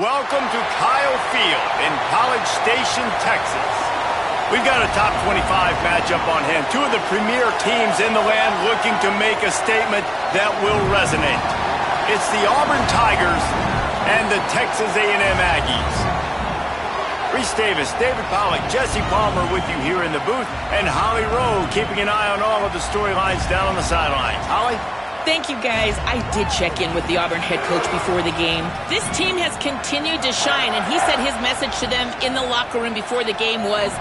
Welcome to Kyle Field in College Station, Texas. We've got a top 25 matchup on hand. Two of the premier teams in the land looking to make a statement that will resonate. It's the Auburn Tigers and the Texas A&M Aggies. Reese Davis, David Pollack, Jesse Palmer with you here in the booth, and Holly Rowe keeping an eye on all of the storylines down on the sidelines. Holly? Thank you, guys. I did check in with the Auburn head coach before the game. This team has continued to shine, and he said his message to them in the locker room before the game was,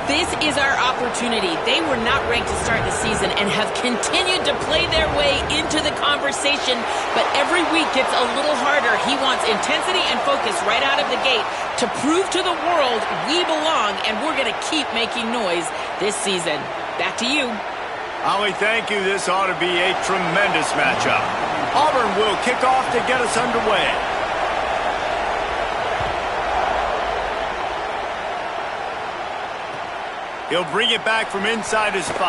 this is our opportunity. They were not ranked to start the season and have continued to play their way into the conversation, but every week gets a little harder. He wants intensity and focus right out of the gate to prove to the world we belong, and we're going to keep making noise this season. Back to you. Holly, thank you. This ought to be a tremendous matchup. Auburn will kick off to get us underway. He'll bring it back from inside his 5.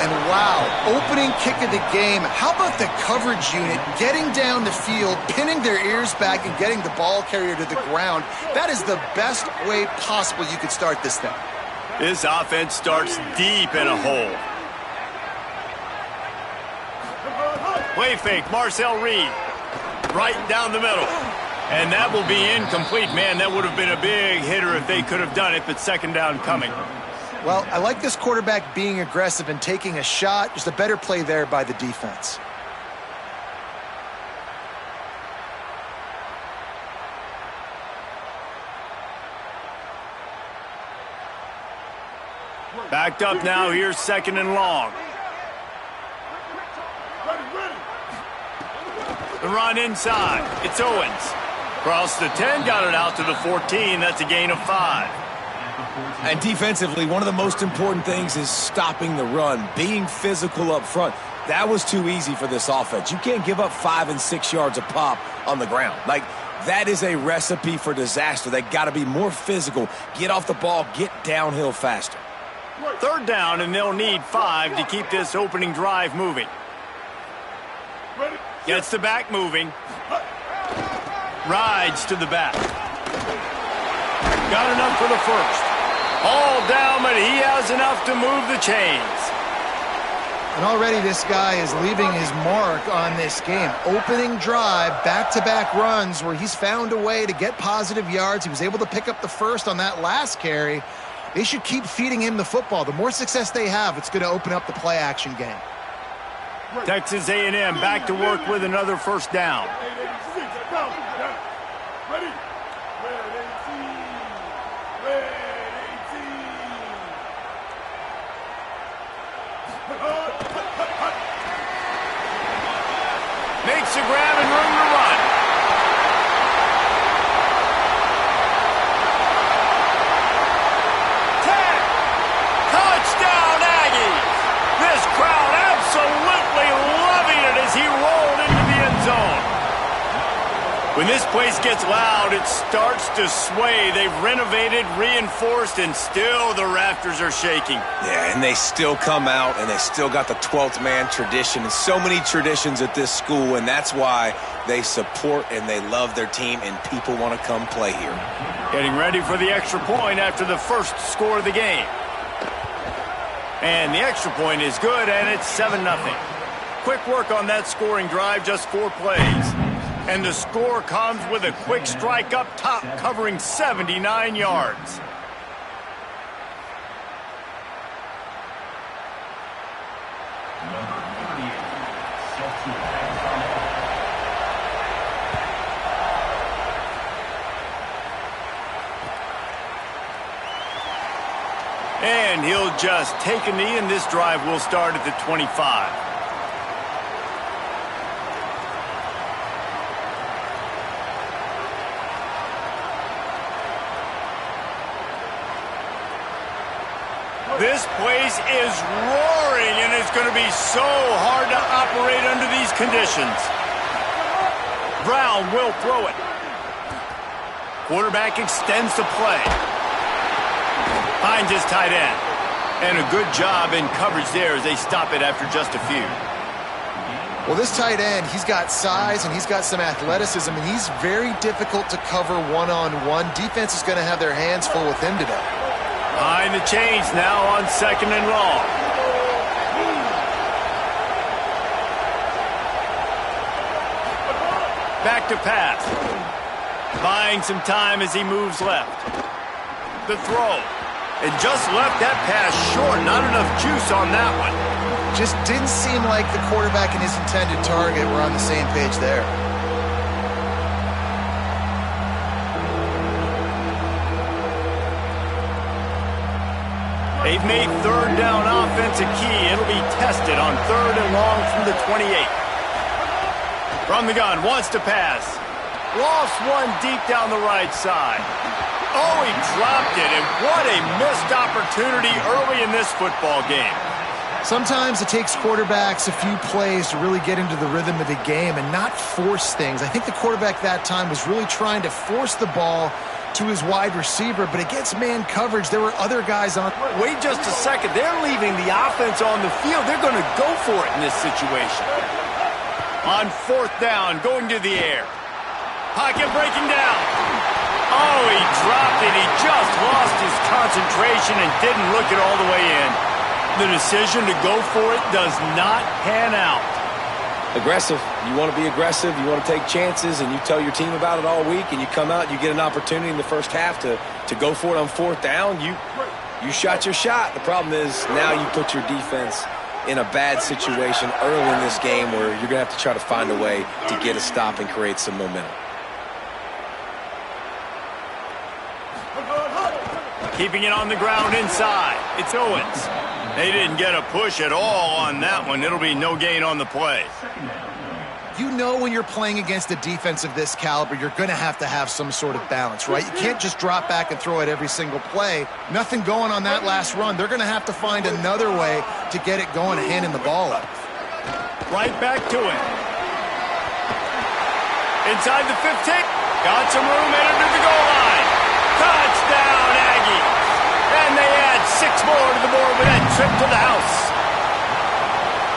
And wow, opening kick of the game. How about the coverage unit getting down the field, pinning their ears back, and getting the ball carrier to the ground? That is the best way possible you could start this thing. This offense starts deep in a hole. Play fake, Marcel Reed. Right down the middle. And that will be incomplete. Man, that would have been a big hitter if they could have done it, but second down coming. Well, I like this quarterback being aggressive and taking a shot. Just a better play there by the defense. Backed up now, here's second and long. The run inside. It's Owens. Across the 10, got it out to the 14. That's a gain of 5. And defensively, one of the most important things is stopping the run, being physical up front. That was too easy for this offense. You can't give up 5 and 6 yards a pop on the ground. Like, that is a recipe for disaster. They got to be more physical, get off the ball, get downhill faster. Third down, and they'll need 5 to keep this opening drive moving. Gets the back moving. Rides to the back. Got enough for the first. All down, but he has enough to move the chains. And already this guy is leaving his mark on this game. Opening drive, back-to-back runs where he's found a way to get positive yards. He was able to pick up the first on that last carry. They should keep feeding him the football. The more success they have, it's going to open up the play-action game. Texas A&M back to work with another first down. Makes a grab and room to run. Touchdown Aggies! This crowd absolutely loving it as he rolled into the end zone. When this place gets loud, it starts to sway. They've renovated, reinforced, and still the rafters are shaking. Yeah, and they still come out, and they still got the 12th man tradition. And so many traditions at this school, and that's why they support and they love their team, and people want to come play here. Getting ready for the extra point after the first score of the game. And the extra point is good, and it's 7-0. Quick work on that scoring drive, just 4 plays. And the score comes with a quick strike up top, covering 79 yards. And he'll just take a knee, and this drive will start at the 25. This place is roaring, and it's going to be so hard to operate under these conditions. Brown will throw it. Quarterback extends the play. Finds his tight end. And a good job in coverage there as they stop it after just a few. Well, this tight end, he's got size and he's got some athleticism, and he's very difficult to cover one-on-one. Defense is going to have their hands full with him today. Behind the chains now on 2nd and long. Back to pass. Buying some time as he moves left. The throw. And just left that pass short. Not enough juice on that one. Just didn't seem like the quarterback and his intended target were on the same page there. They've made 3rd down offense a key. It'll be tested on 3rd and long from the 28. From the gun, wants to pass. Lost one deep down the right side. Oh, he dropped it, and what a missed opportunity early in this football game. Sometimes it takes quarterbacks a few plays to really get into the rhythm of the game and not force things. I think the quarterback that time was really trying to force the ball to his wide receiver, but against man coverage, there were other guys on. Wait just a second. They're leaving the offense on the field. They're going to go for it in this situation. On 4th down, going to the air. Pocket breaking down. Oh, he dropped it. He just lost his concentration and didn't look it all the way in. The decision to go for it does not pan out. Aggressive. You want to be aggressive. You want to take chances, and you tell your team about it all week, and you come out and you get an opportunity in the first half to go for it on 4th down. You shot your shot. The problem is now you put your defense in a bad situation early in this game where you're going to have to try to find a way to get a stop and create some momentum. Keeping it on the ground inside. It's Owens. They didn't get a push at all on that one. It'll be no gain on the play. You know when you're playing against a defense of this caliber, you're going to have some sort of balance, right? You can't just drop back and throw it every single play. Nothing going on that last run. They're going to have to find another way to get it going and handing the ball up. Right back to it. Inside the 15. Got some room headed to the goal line. Touchdown, Aggies. And they add 6 more to the board with that trip to the house.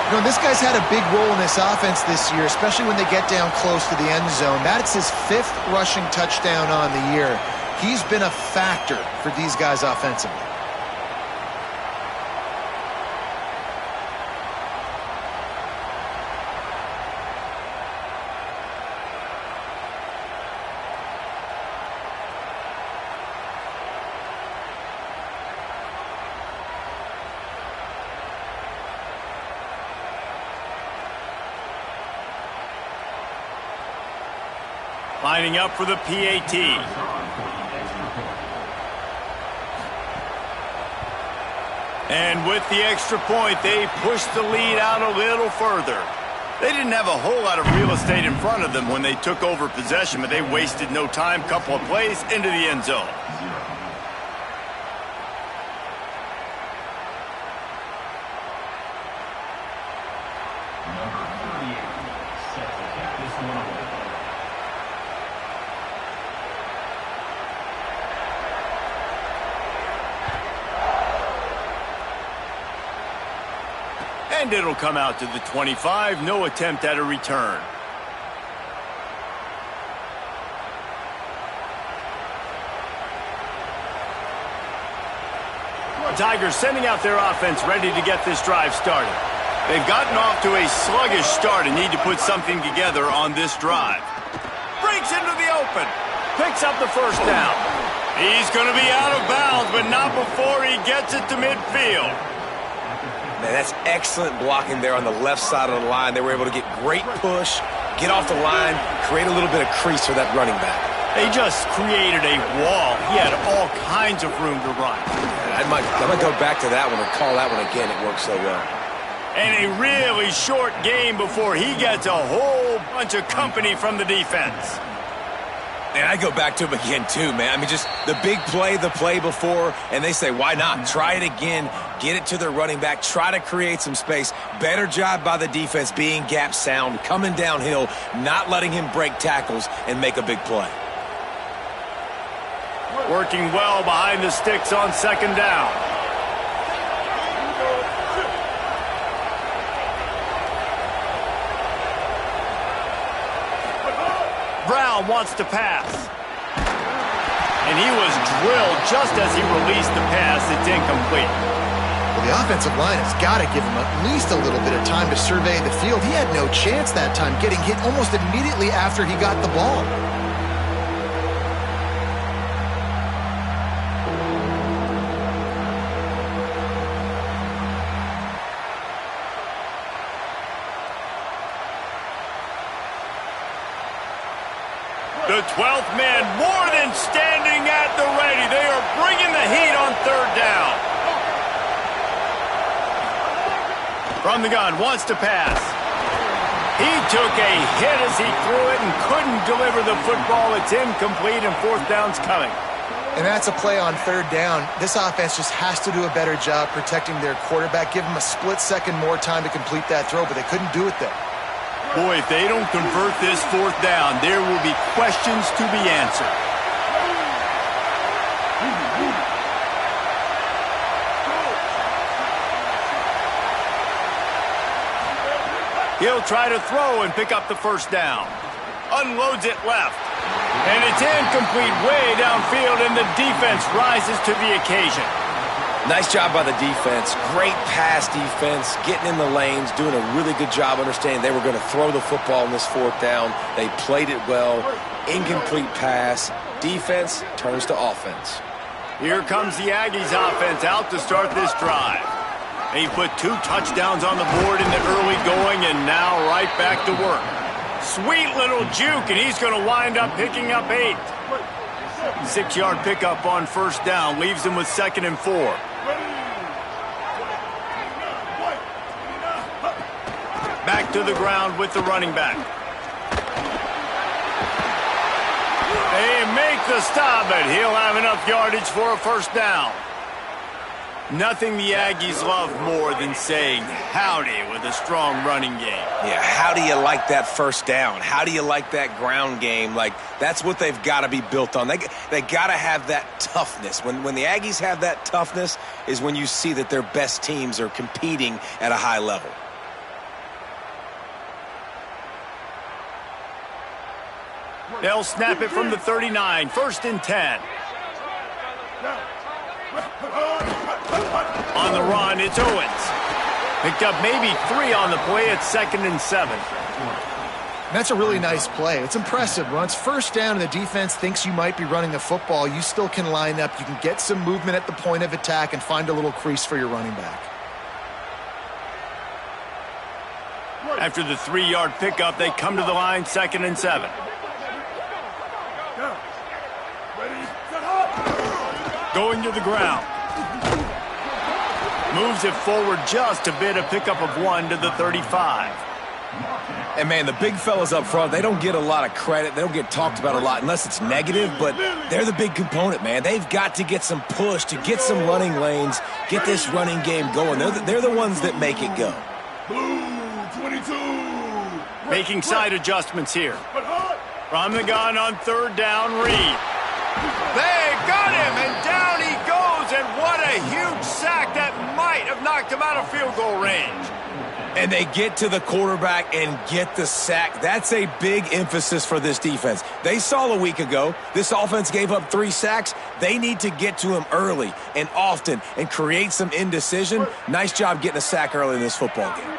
You know, this guy's had a big role in this offense this year, especially when they get down close to the end zone. That's his 5th rushing touchdown on the year. He's been a factor for these guys offensively. Lining up for the PAT. And with the extra point, they pushed the lead out a little further. They didn't have a whole lot of real estate in front of them when they took over possession, but they wasted no time. Couple of plays into the end zone. And it'll come out to the 25. No attempt at a return. Tigers sending out their offense ready to get this drive started. They've gotten off to a sluggish start and need to put something together on this drive. Breaks into the open. Picks up the first down. He's going to be out of bounds, but not before he gets it to midfield. Man, that's excellent blocking there on the left side of the line. They were able to get great push, get off the line, create a little bit of crease for that running back. They just created a wall. He had all kinds of room to run. I might go back to that one and call that one again. It worked so well. And a really short game before he gets a whole bunch of company from the defense. And I go back to him again, too, man. I mean, just the big play, the play before, and they say, why not? Try it again, get it to their running back, try to create some space. Better job by the defense being gap sound, coming downhill, not letting him break tackles and make a big play. Working well behind the sticks on second down. Brown wants to pass. And he was drilled just as he released the pass. It's incomplete. Well, the offensive line has got to give him at least a little bit of time to survey the field. He had no chance that time, getting hit almost immediately after he got the ball. The 12th man more than standing at the ready. They are bringing the heat on third down. From the gun, wants to pass. He took a hit as he threw it and couldn't deliver the football. It's incomplete and fourth down's coming. And that's a play on third down. This offense just has to do a better job protecting their quarterback. Give him a split second more time to complete that throw, but they couldn't do it there. Boy, if they don't convert this fourth down, there will be questions to be answered. He'll try to throw and pick up the first down. Unloads it left. And it's incomplete way downfield, and the defense rises to the occasion. Nice job by the defense. Great pass defense, getting in the lanes, doing a really good job understanding they were going to throw the football in this fourth down. They played it well. Incomplete pass. Defense turns to offense. Here comes the Aggies offense out to start this drive. He put 2 touchdowns on the board in the early going, and now right back to work. Sweet little juke, and he's going to wind up picking up 8. 6-yard pickup on first down, leaves him with 2nd and 4. Back to the ground with the running back. They make the stop, but he'll have enough yardage for a first down. Nothing the Aggies love more than saying howdy with a strong running game. Yeah, how do you like that first down? How do you like that ground game? Like, that's what they've got to be built on. They got to have that toughness. When the Aggies have that toughness is when you see that their best teams are competing at a high level. They'll snap it from the 39, 1st and 10. On the run, it's Owens. Picked up maybe 3 on the play. It's 2nd and 7. That's a really nice play. It's impressive. When it's first down and the defense thinks you might be running the football, you still can line up. You can get some movement at the point of attack and find a little crease for your running back. After the 3-yard pickup, they come to the line, 2nd and 7. Going to the ground. Moves it forward just a bit, a pickup of 1 to the 35. And, man, the big fellas up front, they don't get a lot of credit. They don't get talked about a lot unless it's negative, but they're the big component, man. They've got to get some push, to get some running lanes, get this running game going. They're the ones that make it go. Blue 22. Making side adjustments here. From the gun on third down, Reed. They got him, and down he goes, and what a huge sack that might have knocked him out of field goal range. And they get to the quarterback and get the sack. That's a big emphasis for this defense. They saw a week ago, this offense gave up 3 sacks. They need to get to him early and often and create some indecision. Nice job getting a sack early in this football game.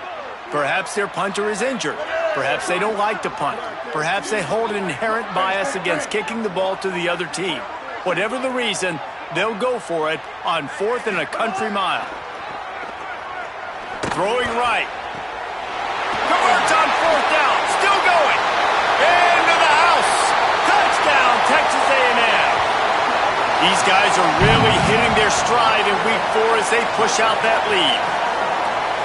Perhaps their punter is injured. Perhaps they don't like to punt. Perhaps they hold an inherent bias against kicking the ball to the other team. Whatever the reason, they'll go for it on 4th and a country mile. Throwing right. Converts on 4th down. Still going. Into the house. Touchdown, Texas A&M. These guys are really hitting their stride in week 4 as they push out that lead.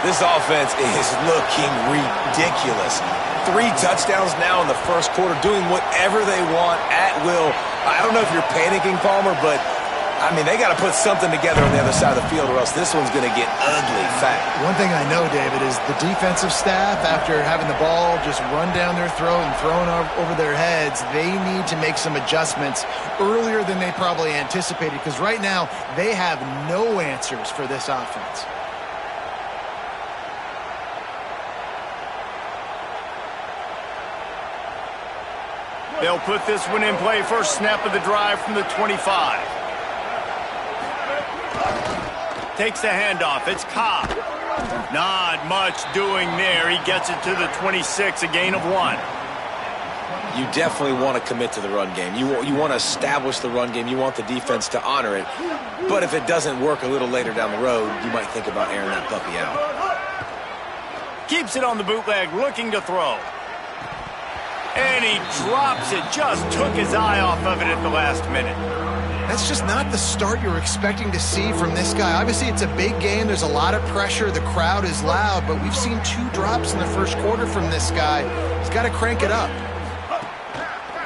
This offense is looking ridiculous. 3 touchdowns now in the first quarter, doing whatever they want at will. I don't know if you're panicking, Palmer, but, I mean, they got to put something together on the other side of the field or else this one's going to get ugly fast. One thing I know, David, is the defensive staff, after having the ball just run down their throat and thrown over their heads, they need to make some adjustments earlier than they probably anticipated, because right now they have no answers for this offense. They'll put this one in play. First snap of the drive from the 25. Takes the handoff. It's Cobb. Not much doing there. He gets it to the 26, a gain of 1. You definitely want to commit to the run game. You want to establish the run game. You want the defense to honor it. But if it doesn't work a little later down the road, you might think about airing that puppy out. Keeps it on the bootleg, looking to throw. And he drops it. Just took his eye off of it at the last minute. That's just not the start you're expecting to see from this guy. Obviously, it's a big game. There's a lot of pressure. The crowd is loud, but we've seen 2 drops in the first quarter from this guy. He's got to crank it up.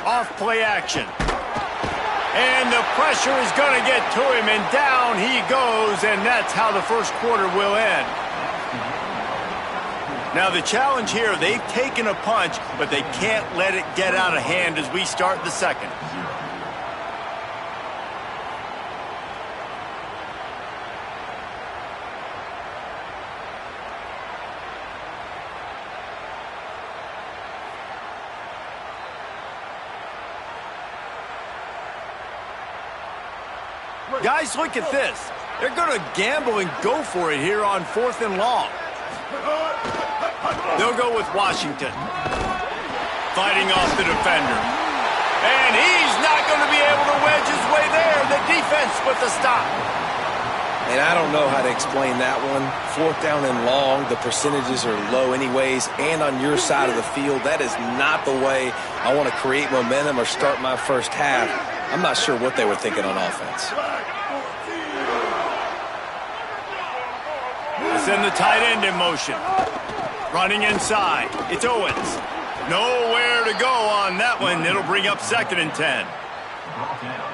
Off play action. And the pressure is going to get to him, and down he goes, and that's how the first quarter will end. Now the challenge here, they've taken a punch, but they can't let it get out of hand as we start the second. Guys, look at this. They're going to gamble and go for it here on 4th and long. They'll go with Washington. Fighting off the defender. And he's not going to be able to wedge his way there. The defense with the stop. And I don't know how to explain that one. 4th down and long, the percentages are low anyways, and on your side of the field, that is not the way I want to create momentum or start my first half. I'm not sure what they were thinking on offense. Send the tight end in motion. Running inside. It's Owens. Nowhere to go on that one. It'll bring up 2nd and 10.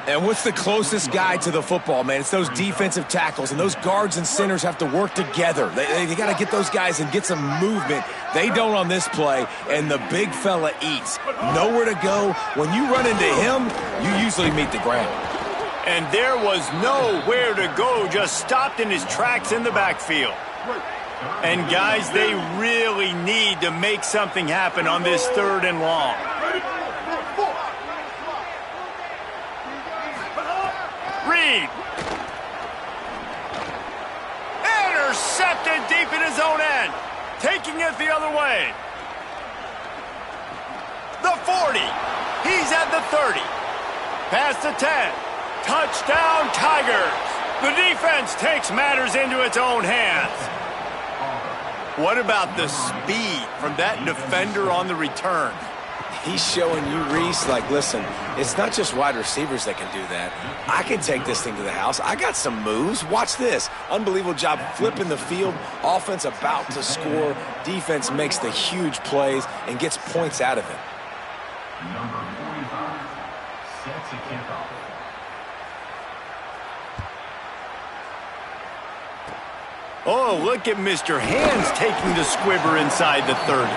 And what's the closest guy to the football, man? It's those defensive tackles, and those guards and centers have to work together. They got to get those guys and get some movement. They don't on this play, and the big fella eats. Nowhere to go. When you run into him, you usually meet the ground. And there was nowhere to go, just stopped in his tracks in the backfield. And guys, they really need to make something happen on this 3rd and long. Reed. Intercepted deep in his own end. Taking it the other way. The 40. He's at the 30. Past the 10. Touchdown, Tigers. The defense takes matters into its own hands. What about the speed from that defender on the return? He's showing you, Reese, like, listen, it's not just wide receivers that can do that. I can take this thing to the house. I got some moves. Watch this. Unbelievable job flipping the field. Offense about to score. Defense makes the huge plays and gets points out of it. Number 45 sets a kickoff. Oh, look at Mr. Hands taking the squibber inside the 30.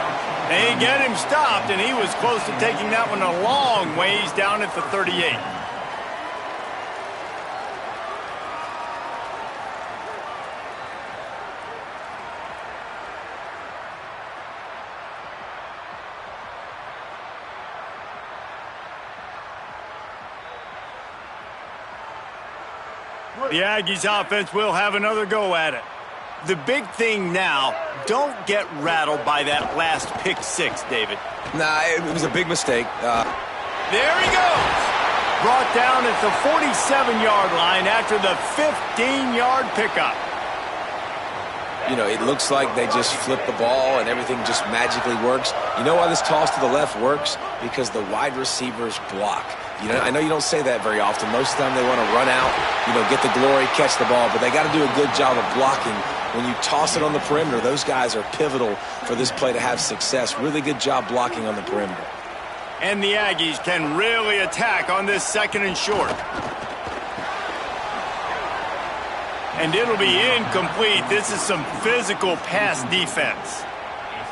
They get him stopped, and he was close to taking that one a long ways down at the 38. The Aggies offense will have another go at it. The big thing now, don't get rattled by that last pick 6, David. Nah, it was a big mistake. There he goes. Brought down at the 47-yard line after the 15-yard pickup. You know, it looks like they just flip the ball and everything just magically works. You know why this toss to the left works? Because the wide receivers block. You know, I know you don't say that very often. Most of the time they want to run out, you know, get the glory, catch the ball, but they got to do a good job of blocking. When you toss it on the perimeter, those guys are pivotal for this play to have success. Really good job blocking on the perimeter. And the Aggies can really attack on this 2nd and short. And it'll be incomplete. This is some physical pass defense.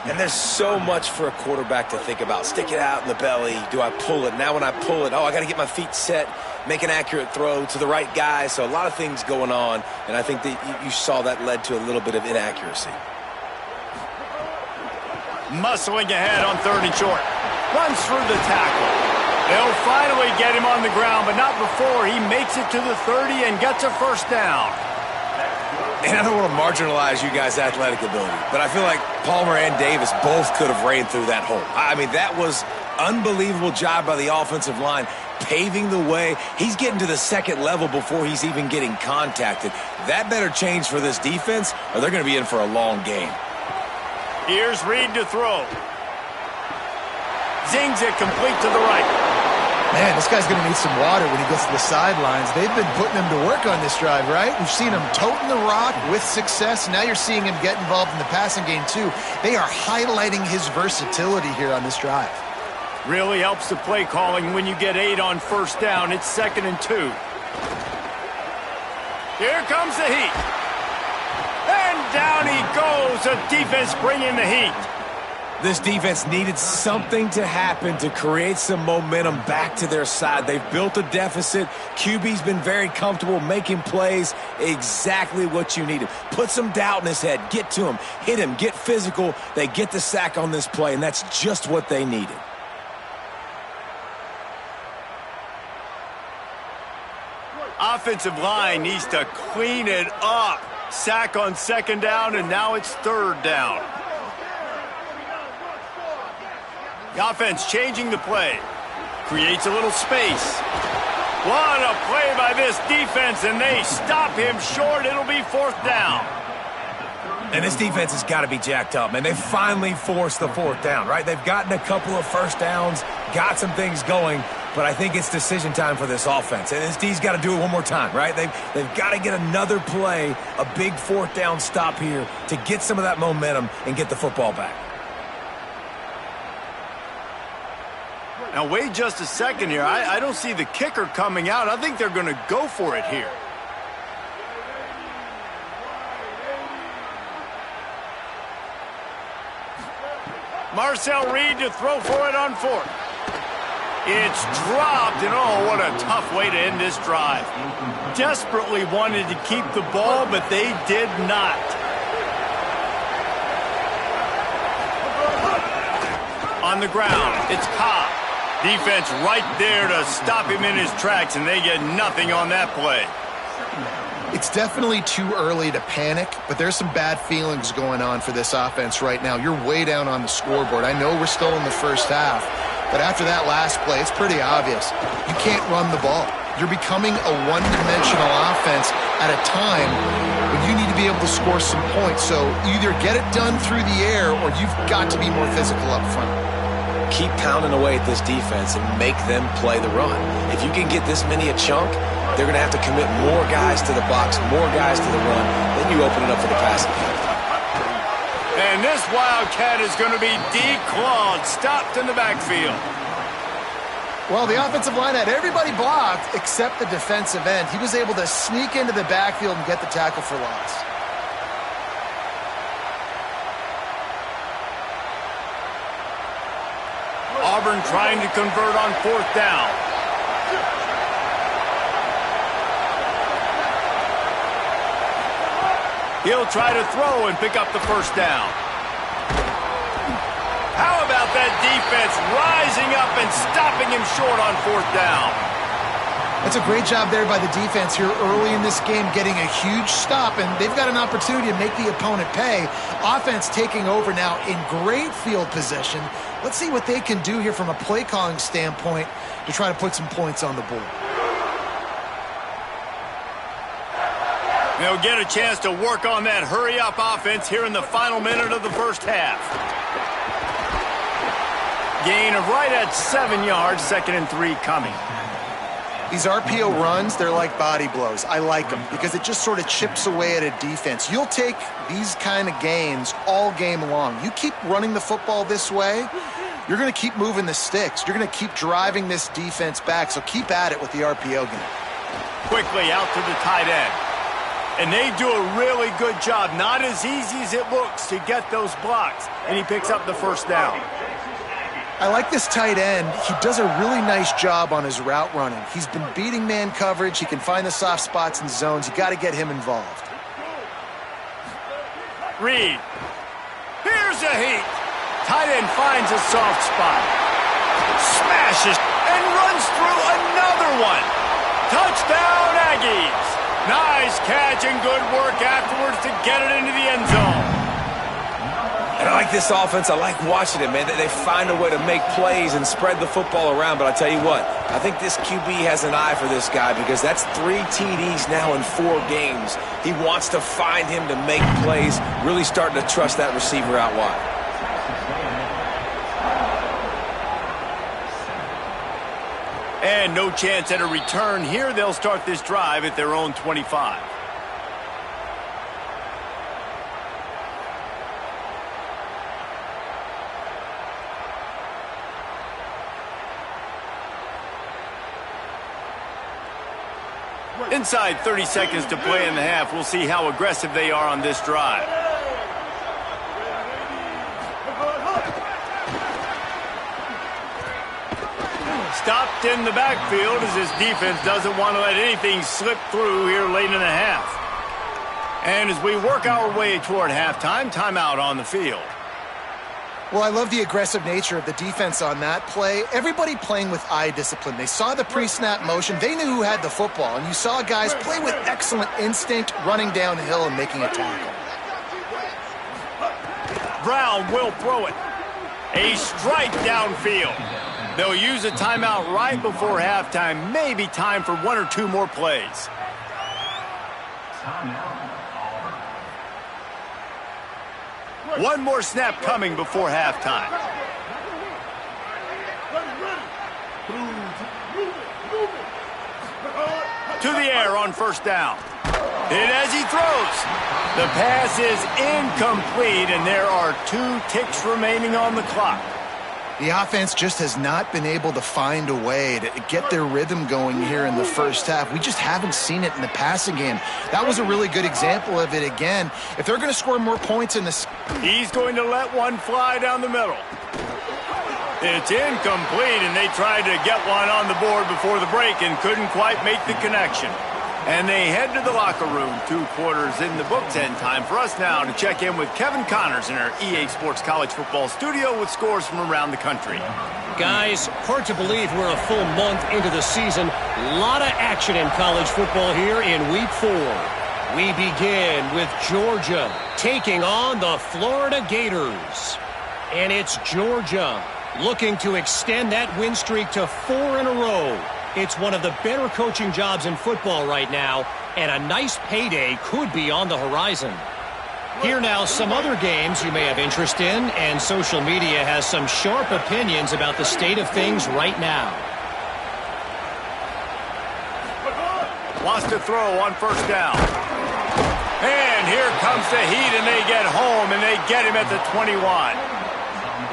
And there's so much for a quarterback to think about. Stick it out in the belly. Do I pull it? Now when I pull it, oh, I got to get my feet set, make an accurate throw to the right guy. So a lot of things going on, and I think that you saw that led to a little bit of inaccuracy. Muscling ahead on 3rd and short. Runs through the tackle. They'll finally get him on the ground, but not before he makes it to the 30 and gets a first down. And I don't want to marginalize you guys' athletic ability, but I feel like Palmer and Davis both could have ran through that hole. I mean, that was unbelievable job by the offensive line, paving the way. He's getting to the second level before he's even getting contacted. That better change for this defense, or they're going to be in for a long game. Here's Reed to throw. Zings it complete to the right. Man, this guy's going to need some water when he gets to the sidelines. They've been putting him to work on this drive, right? We've seen him toting the rock with success. Now you're seeing him get involved in the passing game, too. They are highlighting his versatility here on this drive. Really helps the play calling when you get 8 on first down. It's 2nd and 2. Here comes the heat. And down he goes. The defense bringing the heat. This defense needed something to happen to create some momentum back to their side. They've built a deficit. QB's been very comfortable making plays. Exactly what you needed. Put some doubt in his head. Get to him. Hit him. Get physical. They get the sack on this play, and that's just what they needed. Offensive line needs to clean it up. Sack on 2nd down, and now it's 3rd down. The offense changing the play. Creates a little space. What a play by this defense, and they stop him short. It'll be 4th down. And this defense has got to be jacked up, man. They finally forced the 4th down, right? They've gotten a couple of first downs, got some things going, but I think it's decision time for this offense. And this D's got to do it one more time, right? They've got to get another play, a big 4th down stop here to get some of that momentum and get the football back. Now, wait just a second here. I don't see the kicker coming out. I think they're going to go for it here. Marcel Reed to throw for it on 4th. It's dropped, and oh, what a tough way to end this drive. Desperately wanted to keep the ball, but they did not. On the ground, it's Cobb. Defense right there to stop him in his tracks, and they get nothing on that play. It's definitely too early to panic, but there's some bad feelings going on for this offense right now. You're way down on the scoreboard. I know we're still in the first half, but after that last play, it's pretty obvious. You can't run the ball. You're becoming a one-dimensional offense at a time when you need to be able to score some points. So either get it done through the air or you've got to be more physical up front. Keep pounding away at this defense and make them play the run. If you can get this many a chunk, they're going to have to commit more guys to the box, more guys to the run. Then you open it up for the passing game. And this Wildcat is going to be declawed, stopped in the backfield. Well, the offensive line had everybody blocked except the defensive end. He was able to sneak into the backfield and get the tackle for loss. Auburn trying to convert on 4th down. He'll try to throw and pick up the first down. How about that defense rising up and stopping him short on 4th down? That's a great job there by the defense here early in this game, getting a huge stop, and they've got an opportunity to make the opponent pay. Offense taking over now in great field position. Let's see what they can do here from a play calling standpoint to try to put some points on the board. They'll get a chance to work on that hurry-up offense here in the final minute of the first half. Gain of right at 7 yards, 2nd and 3 coming. These RPO runs, they're like body blows. I like them because it just sort of chips away at a defense. You'll take these kind of gains all game long. You keep running the football this way, you're going to keep moving the sticks. You're going to keep driving this defense back, so keep at it with the RPO game. Quickly out to the tight end. And they do a really good job. Not as easy as it looks to get those blocks. And he picks up the first down. I like this tight end. He does a really nice job on his route running. He's been beating man coverage. He can find the soft spots and zones. You got to get him involved. Reed. Here's a heat. Tight end finds a soft spot. Smashes. and runs through another one. Touchdown, Aggies. Nice catch and good work afterwards to get it into the end zone. And I like this offense. I like watching it, man. They find a way to make plays and spread the football around. But I tell you what, I think this QB has an eye for this guy because that's 3 TDs now in 4 games. He wants to find him to make plays, really starting to trust that receiver out wide. And no chance at a return here. They'll start this drive at their own 25. Inside 30 seconds to play in the half. We'll see how aggressive they are on this drive. Stopped in the backfield as his defense doesn't want to let anything slip through here late in the half. And as we work our way toward halftime, timeout on the field. Well, I love the aggressive nature of the defense on that play. Everybody playing with eye discipline. They saw the pre-snap motion. They knew who had the football. And you saw guys play with excellent instinct, running downhill and making a tackle. Brown will throw it. A strike downfield. They'll use a timeout right before halftime. Maybe time for 1 or 2 more plays. One more snap coming before halftime. To the air on first down. Hit as he throws. The pass is incomplete, and there are 2 ticks remaining on the clock. The offense just has not been able to find a way to get their rhythm going here in the first half. We just haven't seen it in the passing game. That was a really good example of it again. If they're going to score more points in this... He's going to let one fly down the middle. It's incomplete, and they tried to get one on the board before the break and couldn't quite make the connection. And they head to the locker room. 2 quarters in the books, and time for us now to check in with Kevin Connors in our EA Sports College Football studio with scores from around the country. Guys, hard to believe we're a full month into the season. A lot of action in college football here in Week 4. We begin with Georgia taking on the Florida Gators. And it's Georgia looking to extend that win streak to 4 in a row. It's one of the better coaching jobs in football right now, and a nice payday could be on the horizon. Here now, some other games you may have interest in, and social media has some sharp opinions about the state of things right now. Wants to throw on first down. And here comes the heat, and they get home, and they get him at the 21.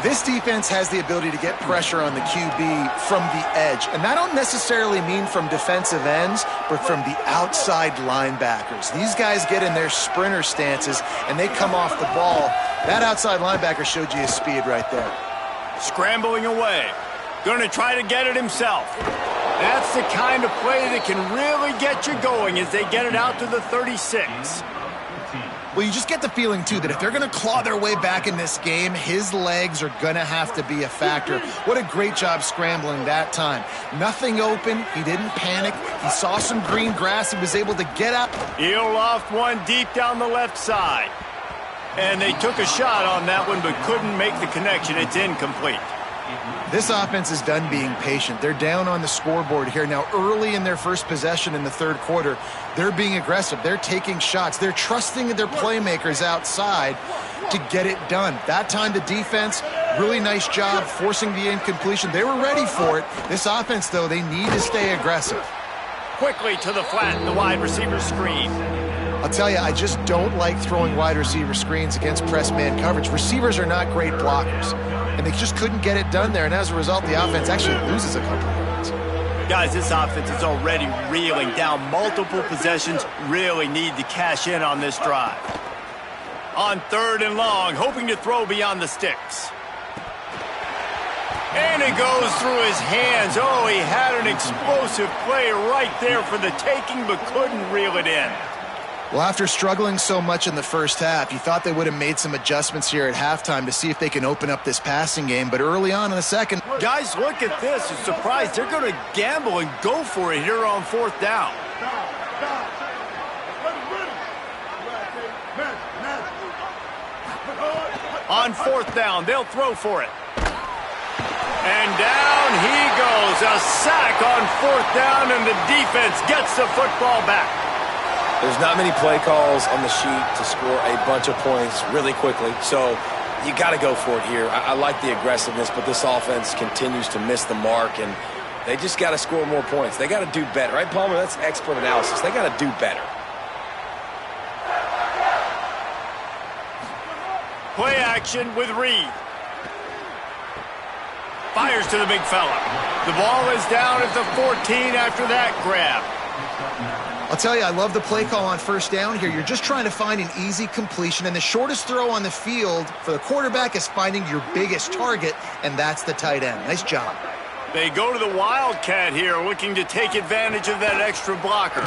This defense has the ability to get pressure on the QB from the edge. And that don't necessarily mean from defensive ends, but from the outside linebackers. These guys get in their sprinter stances, and they come off the ball. That outside linebacker showed you his speed right there. Scrambling away. Going to try to get it himself. That's the kind of play that can really get you going as they get it out to the 36. Well, you just get the feeling, too, that if they're going to claw their way back in this game, his legs are going to have to be a factor. What a great job scrambling that time. Nothing open. He didn't panic. He saw some green grass. He was able to get up. He'll loft one deep down the left side. And they took a shot on that one but couldn't make the connection. It's incomplete. This offense is done being patient. They're down on the scoreboard here. Now, early in their first possession in the third quarter, they're being aggressive. They're taking shots. They're trusting their playmakers outside to get it done. That time, the defense, really nice job forcing the incompletion. They were ready for it. This offense, though, they need to stay aggressive. Quickly to the flat, the wide receiver screen. I'll tell you, I just don't like throwing wide receiver screens against press man coverage. Receivers are not great blockers, and they just couldn't get it done there, and as a result, the offense actually loses a couple of yards. Guys, this offense is already reeling down multiple possessions, really need to cash in on this drive. On 3rd and long, hoping to throw beyond the sticks. And it goes through his hands. Oh, he had an explosive play right there for the taking, but couldn't reel it in. Well, after struggling so much in the first half, you thought they would have made some adjustments here at halftime to see if they can open up this passing game. But early on in the second... Guys, look at this. I'm surprised. They're going to gamble and go for it here on 4th down. On 4th down, they'll throw for it. And down he goes. A sack on 4th down, and the defense gets the football back. There's not many play calls on the sheet to score a bunch of points really quickly, so you got to go for it here. I like the aggressiveness, but this offense continues to miss the mark, and they just got to score more points. They got to do better, right, Palmer? That's expert analysis. They got to do better. Play action with Reed. Fires to the big fella. The ball is down at the 14 after that grab. I'll tell you, I love the play call on 1st down here. You're just trying to find an easy completion, and the shortest throw on the field for the quarterback is finding your biggest target, and that's the tight end. Nice job. They go to the Wildcat here, looking to take advantage of that extra blocker.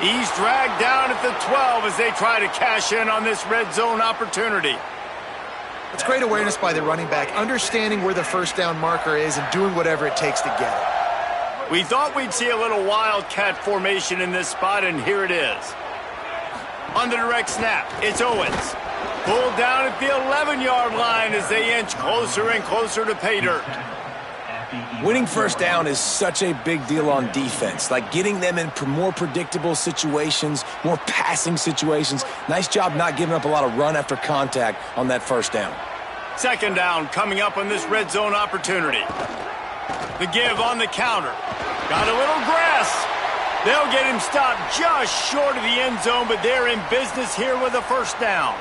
He's dragged down at the 12 as they try to cash in on this red zone opportunity. It's great awareness by the running back, understanding where the 1st down marker is and doing whatever it takes to get it. We thought we'd see a little Wildcat formation in this spot, and here it is. On the direct snap, it's Owens. Pulled down at the 11-yard line as they inch closer and closer to pay dirt. Winning 1st down is such a big deal on defense, like getting them in more predictable situations, more passing situations. Nice job not giving up a lot of run after contact on that 1st down. 2nd down coming up on this red zone opportunity. The give on the counter. Got a little grass. They'll get him stopped just short of the end zone, but they're in business here with a 1st down.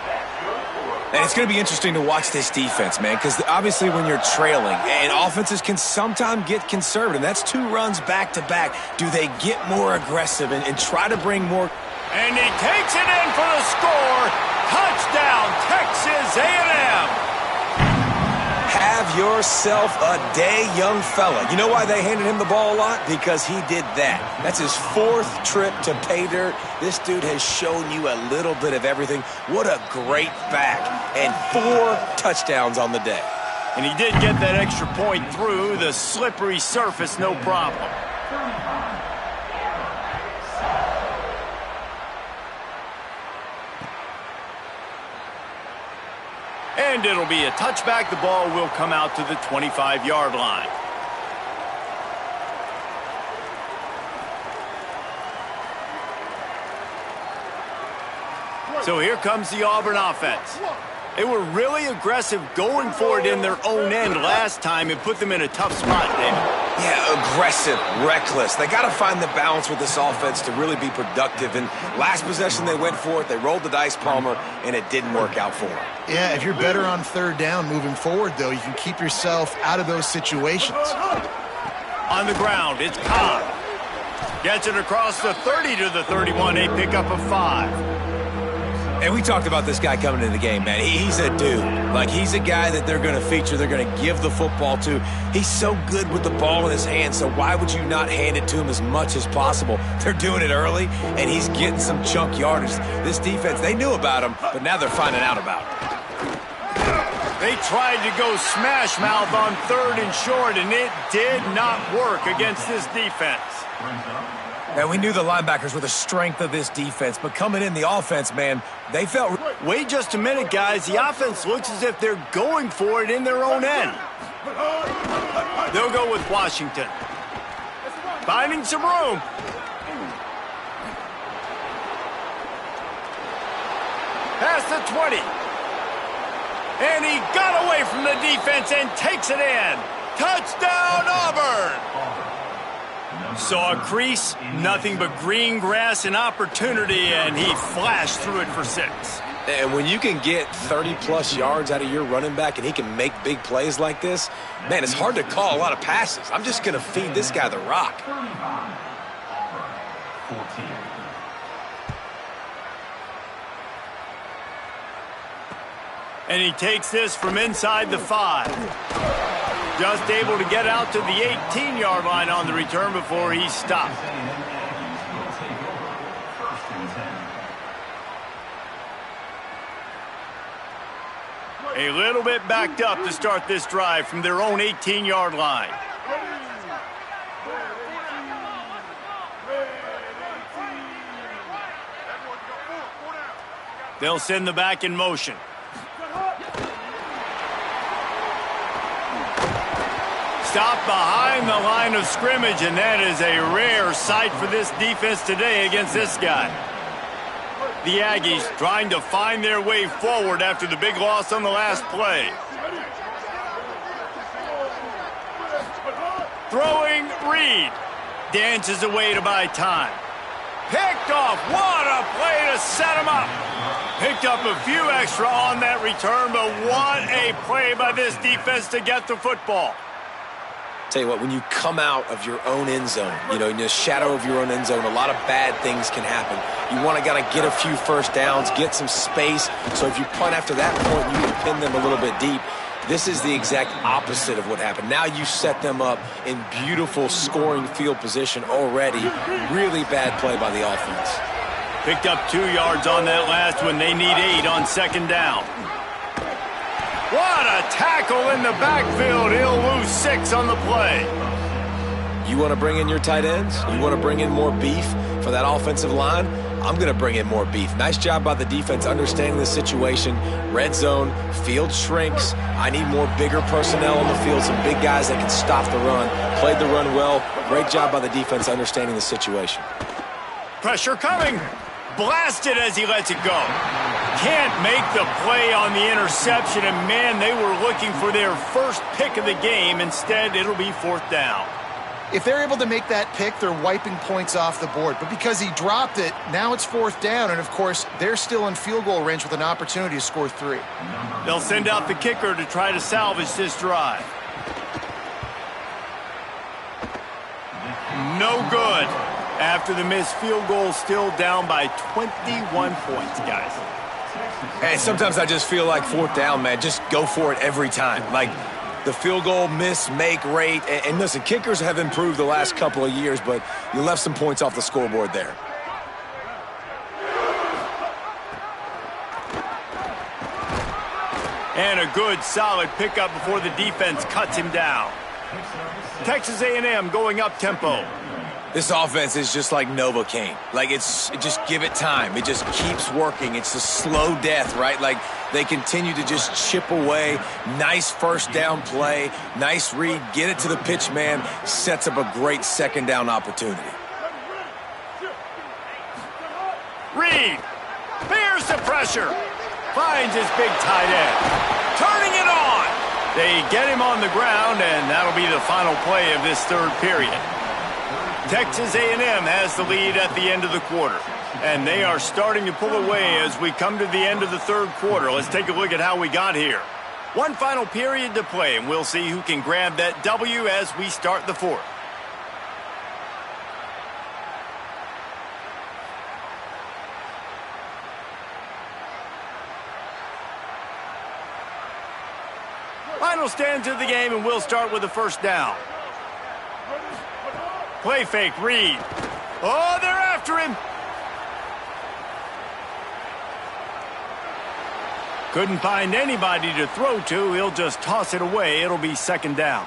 And it's going to be interesting to watch this defense, man, because obviously when you're trailing, and offenses can sometimes get conservative. That's 2 runs back-to-back. Do they get more aggressive and try to bring more? And he takes it in for the score. Touchdown, Texas A&M. Have yourself a day, young fella. You know why they handed him the ball a lot? Because he did that. That's his 4th trip to pay dirt. This dude has shown you a little bit of everything. What a great back. And 4 touchdowns on the day. And he did get that extra point through the slippery surface, no problem. And it'll be a touchback. The ball will come out to the 25-yard line. So here comes the Auburn offense. They were really aggressive going for it in their own end last time and put them in a tough spot, David. Yeah, aggressive, reckless. They got to find the balance with this offense to really be productive. And last possession they went for it. They rolled the dice, Palmer, and it didn't work out for them. Yeah, if you're better on 3rd down moving forward, though, you can keep yourself out of those situations. On the ground, it's Cobb. Gets it across the 30 to the 31, a pickup of 5. And we talked about this guy coming into the game, man. He's a dude. Like, he's a guy that they're going to feature, they're going to give the football to. He's so good with the ball in his hand, so why would you not hand it to him as much as possible? They're doing it early, and he's getting some chunk yardage. This defense, they knew about him, but now they're finding out about him. They tried to go smash mouth on 3rd and short, and it did not work against this defense. And we knew the linebackers were the strength of this defense, but coming in the offense, man, they felt... Wait just a minute, guys. The offense looks as if they're going for it in their own end. They'll go with Washington. Finding some room. Past the 20. And he got away from the defense and takes it in. Touchdown, Auburn! Saw a crease, nothing but green grass and opportunity, and he flashed through it for 6. And when you can get 30-plus yards out of your running back and he can make big plays like this, man, it's hard to call a lot of passes. I'm just going to feed this guy the rock. And he takes this from inside the 5. Just able to get out to the 18-yard line on the return before he's stopped. A little bit backed up to start this drive from their own 18-yard line. They'll send the back in motion. Stop behind the line of scrimmage, and that is a rare sight for this defense today against this guy. The Aggies trying to find their way forward after the big loss on the last play. Throwing Reed. Dances away to buy time. Picked off. What a play to set him up. Picked up a few extra on that return, but what a play by this defense to get the football. Tell you what, when you come out of your own end zone, in the shadow of your own end zone, a lot of bad things can happen. You want to get a few first downs, get some space. So if you punt after that point, you can pin them a little bit deep. This is the exact opposite of what happened. Now you set them up in beautiful scoring field position already. Really bad play by the offense. Picked up 2 yards on that last one. They need 8 on second down. What a tackle in the backfield. He'll lose 6 on the play. You want to bring in your tight ends? You want to bring in more beef for that offensive line? I'm going to bring in more beef. Nice job by the defense understanding the situation. Red zone, field shrinks. I need more bigger personnel on the field, some big guys that can stop the run. Played the run well. Great job by the defense understanding the situation. Pressure coming. Blasted as he lets it go. Can't make the play on the interception, and man, they were looking for their first pick of the game. Instead, it'll be 4th down. If they're able to make that pick, they're wiping points off the board. But because he dropped it, now it's 4th down, and of course, they're still in field goal range with an opportunity to score 3. They'll send out the kicker to try to salvage this drive. No good. After the missed field goal, still down by 21 points, guys. Hey, sometimes I just feel like 4th down, man. Just go for it every time. Like the field goal miss-make rate. And listen, kickers have improved the last couple of years, but you left some points off the scoreboard there. And a good, solid pickup before the defense cuts him down. Texas A&M going up tempo. This offense is just like Novocaine. Like, just give it time. It just keeps working. It's a slow death, right? Like, they continue to just chip away. Nice first down play. Nice read. Get it to the pitch man. Sets up a great second down opportunity. Reed. Bears the pressure. Finds his big tight end. Turning it on. They get him on the ground, and that'll be the final play of this 3rd period. Texas A&M has the lead at the end of the quarter, and they are starting to pull away as we come to the end of the 3rd quarter. Let's take a look at how we got here. One final period to play, and we'll see who can grab that W as we start the 4th. Final stands of the game, and we'll start with the first down. Play fake, Reed. Oh, they're after him. Couldn't find anybody to throw to. He'll just toss it away. It'll be second down.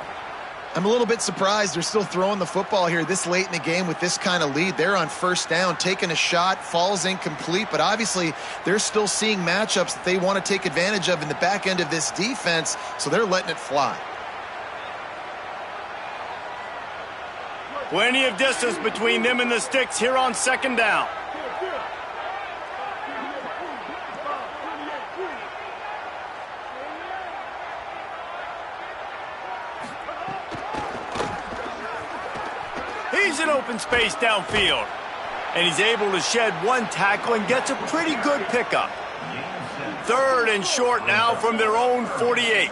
I'm a little bit surprised they're still throwing the football here this late in the game with this kind of lead. They're on first down, taking a shot, falls incomplete, but obviously they're still seeing matchups that they want to take advantage of in the back end of this defense, so they're letting it fly. Plenty of distance between them and the sticks here on second down. He's in open space downfield. And he's able to shed one tackle and gets a pretty good pickup. 3rd and short now from their own 48.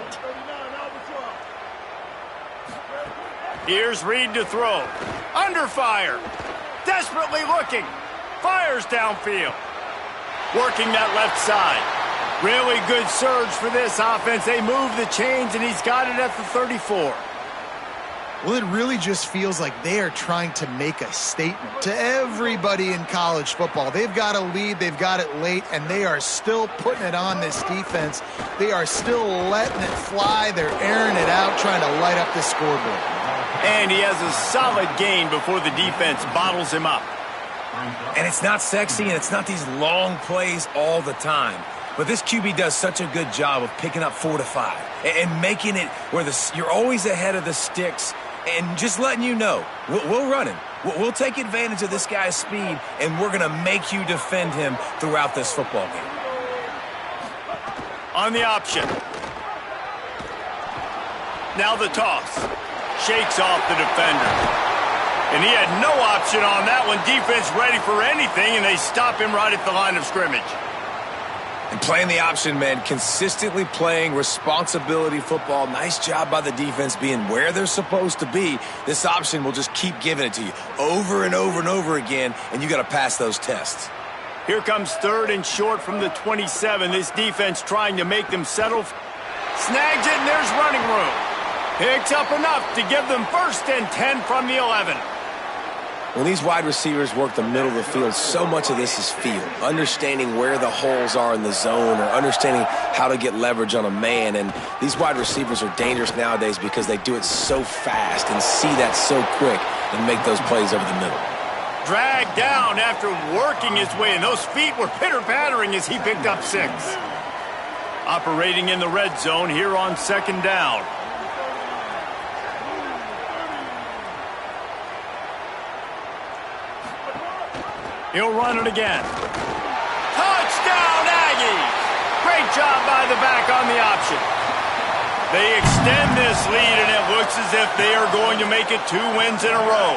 Here's Reed to throw. Under fire. Desperately looking. Fires downfield. Working that left side. Really good surge for this offense. They move the chains, and he's got it at the 34. Well, it really just feels like they are trying to make a statement to everybody in college football. They've got a lead, they've got it late, and they are still putting it on this defense. They are still letting it fly. They're airing it out, trying to light up the scoreboard. And he has a solid gain before the defense bottles him up. And it's not sexy, and it's not these long plays all the time. But this QB does such a good job of picking up 4 to 5 and making it where you're always ahead of the sticks and just letting you know, we'll run him. We'll take advantage of this guy's speed, and we're going to make you defend him throughout this football game. On the option. Now the toss. Shakes off the defender. And he had no option on that one. Defense ready for anything, and they stop him right at the line of scrimmage. And playing the option, man, consistently playing responsibility football. Nice job by the defense being where they're supposed to be. This option will just keep giving it to you over and over and over again, and you got to pass those tests. Here comes 3rd and short from the 27. This defense trying to make them settle. Snags it, and there's running room. Picks up enough to give them 1st and 10 from the 11. When these wide receivers work the middle of the field, so much of this is feel. Understanding where the holes are in the zone or understanding how to get leverage on a man. And these wide receivers are dangerous nowadays because they do it so fast and see that so quick and make those plays over the middle. Dragged down after working his way, and those feet were pitter-pattering as he picked up 6. Operating in the red zone here on 2nd down. He'll run it again. Touchdown, Aggies! Great job by the back on the option. They extend this lead, and it looks as if they are going to make it 2 wins in a row.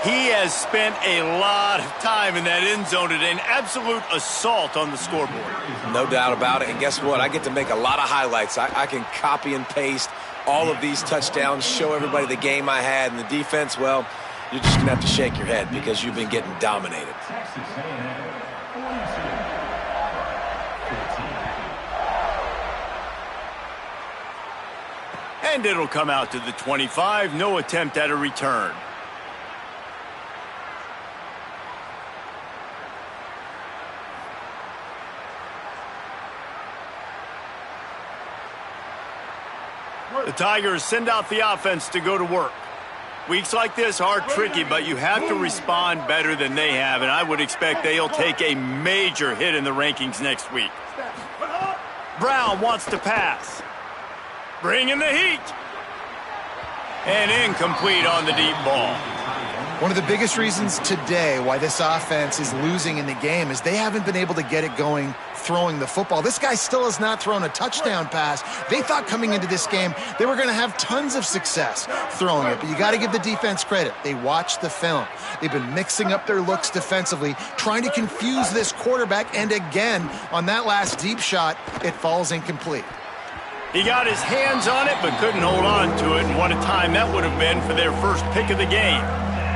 He has spent a lot of time in that end zone at an absolute assault on the scoreboard. No doubt about it. And guess what? I get to make a lot of highlights. I can copy and paste all of these touchdowns, show everybody the game I had, and the defense, well, you're just going to have to shake your head because you've been getting dominated. And it'll come out to the 25. No attempt at a return. The Tigers send out the offense to go to work. Weeks like this are tricky, but you have to respond better than they have, and I would expect they'll take a major hit in the rankings next week. Brown wants to pass. Bring in the heat. And incomplete on the deep ball. One of the biggest reasons today why this offense is losing in the game is they haven't been able to get it going throwing the football. This guy still has not thrown a touchdown pass. They thought coming into this game they were going to have tons of success throwing it, but you got to give the defense credit. They watched the film. They've been mixing up their looks defensively, trying to confuse this quarterback, and again, on that last deep shot, it falls incomplete. He got his hands on it, but couldn't hold on to it, and what a time that would have been for their first pick of the game.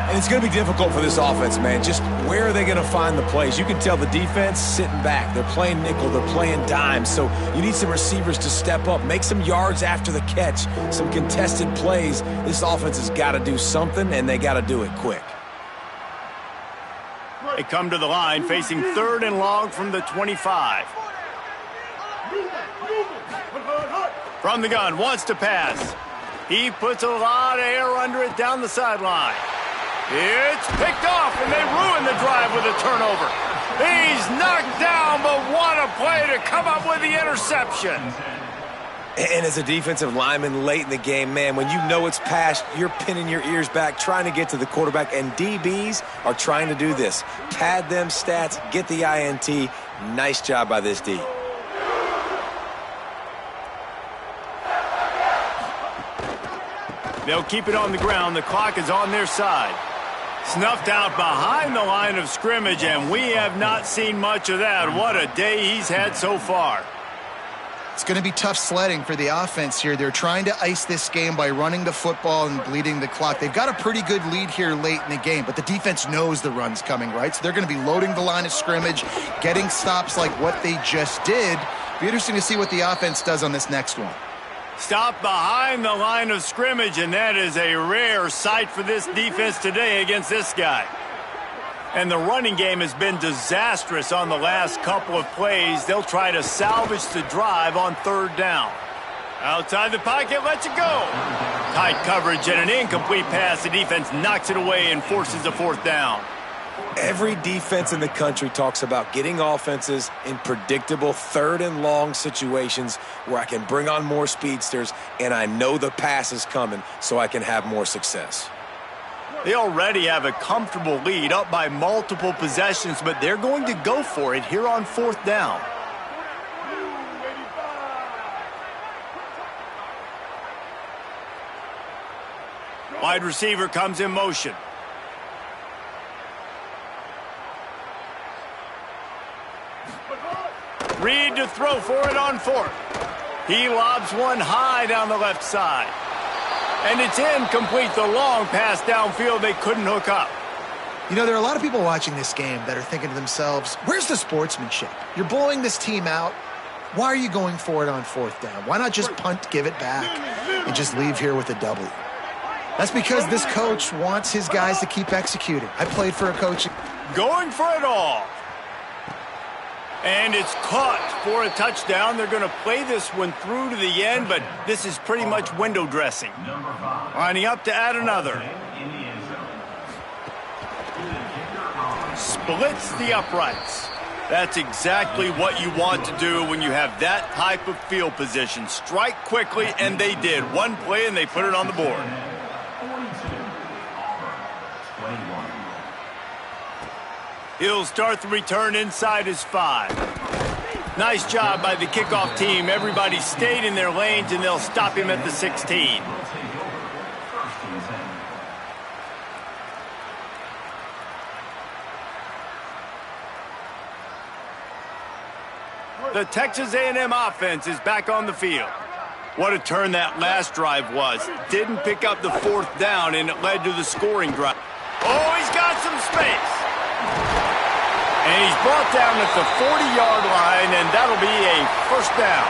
And it's going to be difficult for this offense, man. Just where are they going to find the plays? You can tell the defense sitting back. They're playing nickel. They're playing dime. So you need some receivers to step up, make some yards after the catch, some contested plays. This offense has got to do something, and they got to do it quick. They come to the line facing 3rd and long from the 25. From the gun, wants to pass. He puts a lot of air under it down the sideline. It's picked off, and they ruin the drive with a turnover. He's knocked down, but what a play to come up with the interception. And as a defensive lineman late in the game, man, when you know it's past, you're pinning your ears back, trying to get to the quarterback, and DBs are trying to do this. Pad them stats, get the INT. Nice job by this D. They'll keep it on the ground. The clock is on their side. Snuffed out behind the line of scrimmage, and we have not seen much of that. What a day he's had so far. It's going to be tough sledding for the offense here. They're trying to ice this game by running the football and bleeding the clock. They've got a pretty good lead here late in the game, but the defense knows the run's coming, right? So they're going to be loading the line of scrimmage, getting stops like what they just did. Be interesting to see what the offense does on this next one. Stop behind the line of scrimmage, and that is a rare sight for this defense today against this guy. And the running game has been disastrous on the last couple of plays. They'll try to salvage the drive on third down. Outside the pocket, lets it go. Tight coverage and an incomplete pass. The defense knocks it away and forces a fourth down. Every defense in the country talks about getting offenses in predictable third and long situations where I can bring on more speedsters and I know the pass is coming so I can have more success. They already have a comfortable lead, up by multiple possessions, but they're going to go for it here on fourth down. Wide receiver comes in motion. Reed to throw for it on fourth. He lobs one high down the left side. And it's incomplete. The long pass downfield, they couldn't hook up. You know, there are a lot of people watching this game that are thinking to themselves, where's the sportsmanship? You're blowing this team out. Why are you going for it on fourth down? Why not just punt, give it back, and just leave here with a W? That's because this coach wants his guys to keep executing. I played for a coach. Going for it all. And it's caught for a touchdown. They're going to play this one through to the end, but this is pretty much window dressing. Lining up to add another. Splits the uprights. That's exactly what you want to do when you have that type of field position. Strike quickly, and they did. One play, and they put it on the board. He'll start the return inside his 5. Nice job by the kickoff team. Everybody stayed in their lanes, and they'll stop him at the 16. The Texas A&M offense is back on the field. What a turn that last drive was. Didn't pick up the fourth down, and it led to the scoring drive. Oh, he's got some space. And he's brought down at the 40-yard line, and that'll be a first down.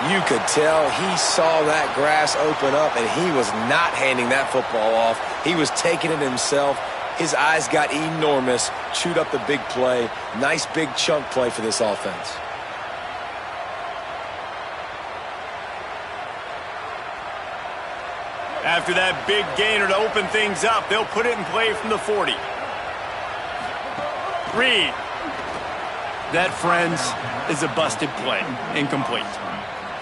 You could tell he saw that grass open up, and he was not handing that football off. He was taking it himself. His eyes got enormous, chewed up the big play. Nice big chunk play for this offense. After that big gainer to open things up, they'll put it in play from the 40. Reed. That, friends, is a busted play. Incomplete.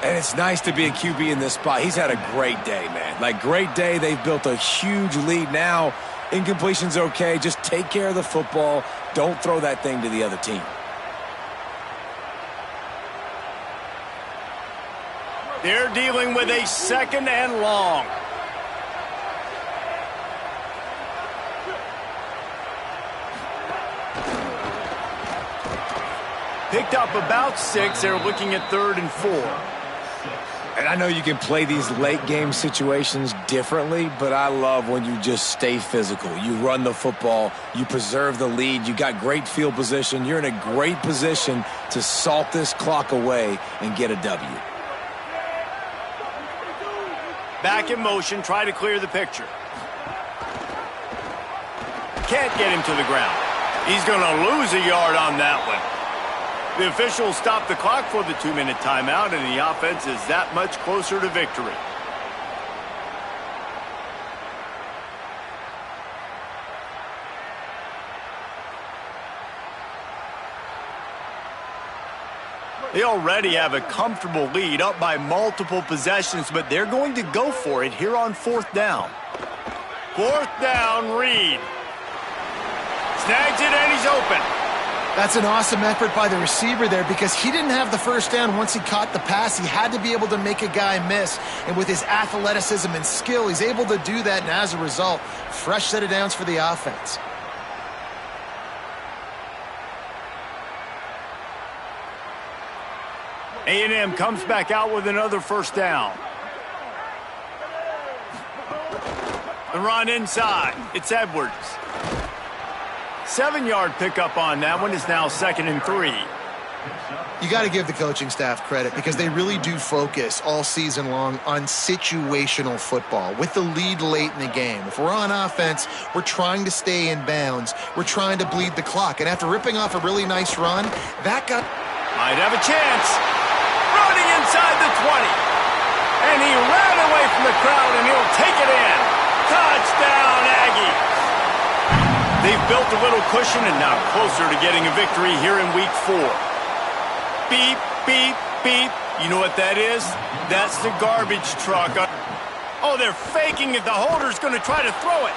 And it's nice to be a QB in this spot. He's had a great day, man. Like, great day. They've built a huge lead now. Incompletion's okay. Just take care of the football. Don't throw that thing to the other team. They're dealing with a second and long. Picked up about 6. They're looking at 3rd and 4. And I know you can play these late game situations differently, but I love when you just stay physical. You run the football, you preserve the lead, you got great field position. You're in a great position to salt this clock away and get a W. Back in motion, try to clear the picture. Can't get him to the ground. He's going to lose a yard on that one. The officials stop the clock for the 2-minute timeout, and the offense is that much closer to victory. They already have a comfortable lead, up by multiple possessions, but they're going to go for it here on 4th down. 4th down, Reed. Snags it, and he's open. That's an awesome effort by the receiver there because he didn't have the first down once he caught the pass. He had to be able to make a guy miss. And with his athleticism and skill, he's able to do that. And as a result, fresh set of downs for the offense. A&M comes back out with another first down. The run inside. It's Edwards. 7-yard pickup on that one is now 2nd and 3. You got to give the coaching staff credit because they really do focus all season long on situational football with the lead late in the game. If we're on offense, we're trying to stay in bounds. We're trying to bleed the clock. And after ripping off a really nice run, that got... Might have a chance. Running inside the 20. And he ran away from the crowd, and he'll take it in. Touchdown, Aggie. They've built a little cushion and now closer to getting a victory here in Week 4. Beep, beep, beep. You know what that is? That's the garbage truck. Oh, they're faking it. The holder's going to try to throw it.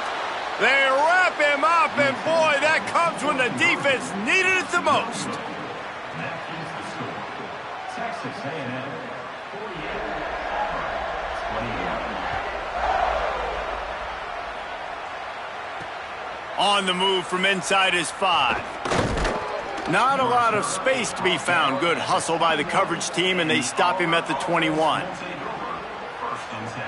They wrap him up, and boy, that comes when the defense needed it the most. That is the score. Texas A&M 48, 21. On the move from inside his 5. Not a lot of space to be found. Good hustle by the coverage team, and they stop him at the 21. First and 10.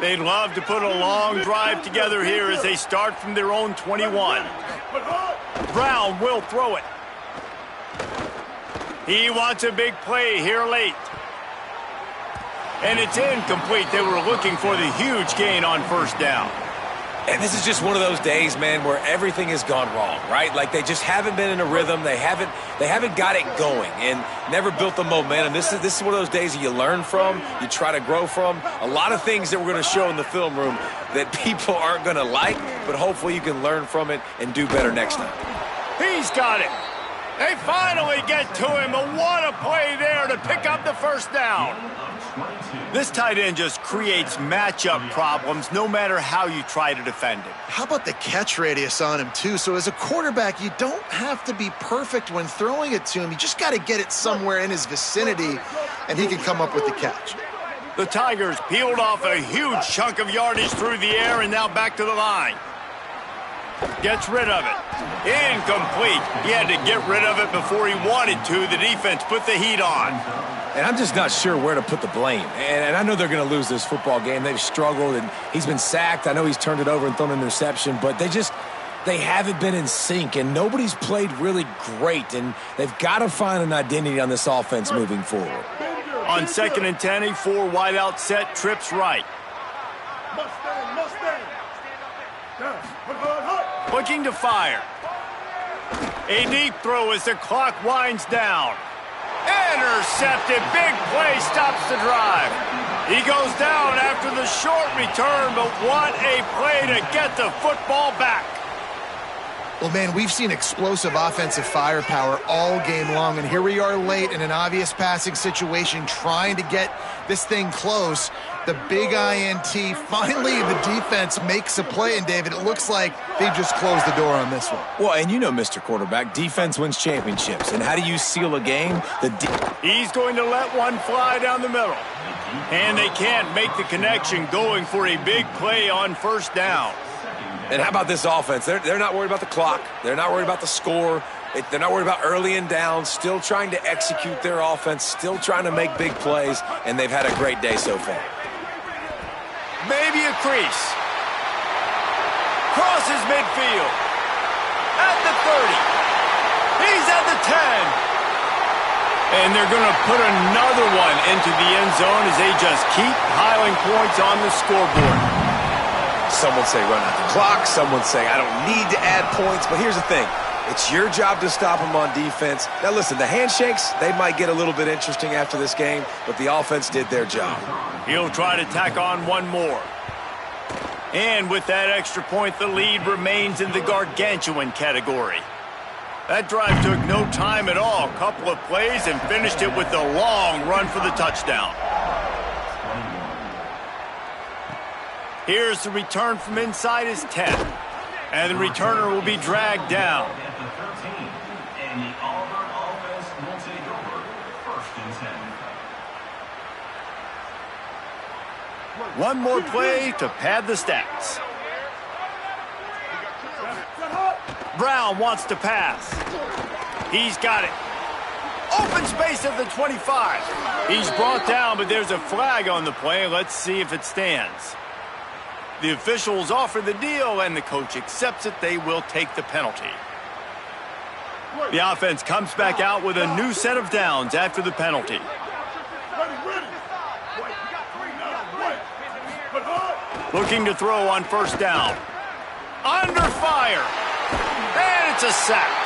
They'd love to put a long drive together here as they start from their own 21. Brown will throw it. He wants a big play here late. And it's incomplete. They were looking for the huge gain on first down. And this is just one of those days, man, where everything has gone wrong, right? Like they just haven't been in a rhythm. They haven't got it going and never built the momentum. This is one of those days that you learn from, you try to grow from. A lot of things that we're going to show in the film room that people aren't going to like, but hopefully you can learn from it and do better next time. He's got it. They finally get to him. What a play there to pick up the first down. This tight end just creates matchup problems no matter how you try to defend him. How about the catch radius on him, too? So as a quarterback, you don't have to be perfect when throwing it to him. You just got to get it somewhere in his vicinity, and he can come up with the catch. The Tigers peeled off a huge chunk of yardage through the air and now back to the line. Gets rid of it. Incomplete. He had to get rid of it before he wanted to. The defense put the heat on. And I'm just not sure where to put the blame. And I know they're going to lose this football game. They've struggled, and he's been sacked. I know he's turned it over and thrown an interception, but they haven't been in sync, and nobody's played really great, and they've got to find an identity on this offense moving forward. On 2nd and 10, a 4 wide out set, trips right. Looking to fire. A deep throw as the clock winds down. Intercepted. Big play stops the drive. He goes down after the short return, but what a play to get the football back. Well, man, we've seen explosive offensive firepower all game long, and here we are late in an obvious passing situation trying to get this thing close. The big INT, finally the defense makes a play, and David, it looks like they just closed the door on this one. Well, and you know, Mr. Quarterback, defense wins championships, and how do you seal a game? He's going to let one fly down the middle, and they can't make the connection going for a big play on first down. And how about this offense? They're not worried about the clock. They're not worried about the score. They're not worried about early and down. Still trying to execute their offense. Still trying to make big plays. And they've had a great day so far. Maybe a crease. Crosses midfield. At the 30. He's at the 10. And they're going to put another one into the end zone as they just keep piling points on the scoreboard. Some would say run out the clock. Some would say I don't need to add points. But here's the thing. It's your job to stop them on defense. Now, listen, the handshakes, they might get a little bit interesting after this game, but the offense did their job. He'll try to tack on one more. And with that extra point, the lead remains in the gargantuan category. That drive took no time at all. A couple of plays and finished it with a long run for the touchdown. Here's the return from inside his 10. And the returner will be dragged down. At the 13, and the Auburn offense will take over 1st and 10. One more play to pad the stats. Brown wants to pass. He's got it. Open space at the 25. He's brought down, but there's a flag on the play. Let's see if it stands. The officials offer the deal, and the coach accepts it. They will take the penalty. The offense comes back out with a new set of downs after the penalty. Looking to throw on first down. Under fire. And it's a sack.